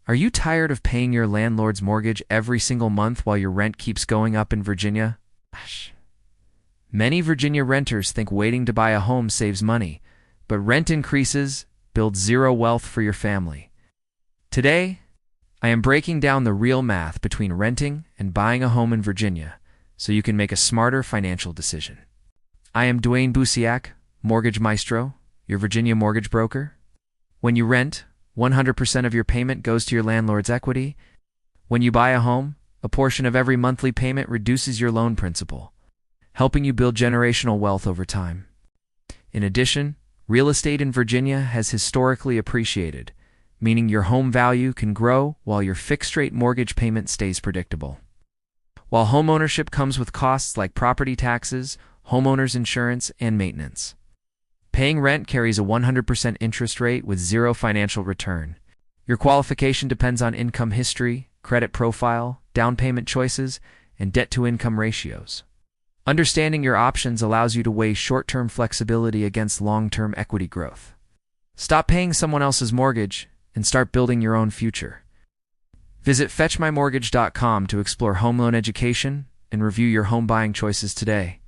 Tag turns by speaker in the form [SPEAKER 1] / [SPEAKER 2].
[SPEAKER 1] Are you tired of paying your landlord's mortgage every single month while your rent keeps going up in Virginia? Many Virginia renters think waiting to buy a home saves money, but rent increases build zero wealth for your family. Today, I am breaking down the real math between renting and buying a home in Virginia so you can make a smarter financial decision. I am Duane Buziak Mortgage Maestro, your Virginia mortgage broker. When you rent, 100% of your payment goes to your landlord's equity. When you buy a home, a portion of every monthly payment reduces your loan principal, helping you build generational wealth over time. In addition, real estate in Virginia has historically appreciated, meaning your home value can grow while your fixed-rate mortgage payment stays predictable. While homeownership comes with costs like property taxes, homeowner's insurance, and maintenance. Paying rent carries a 100% interest rate with zero financial return. Your qualification depends on income history, credit profile, down payment choices, and debt-to-income ratios. Understanding your options allows you to weigh short-term flexibility against long-term equity growth. Stop paying someone else's mortgage and start building your own future. Visit fetchmymortgage.com to explore home loan education and review your home buying choices today.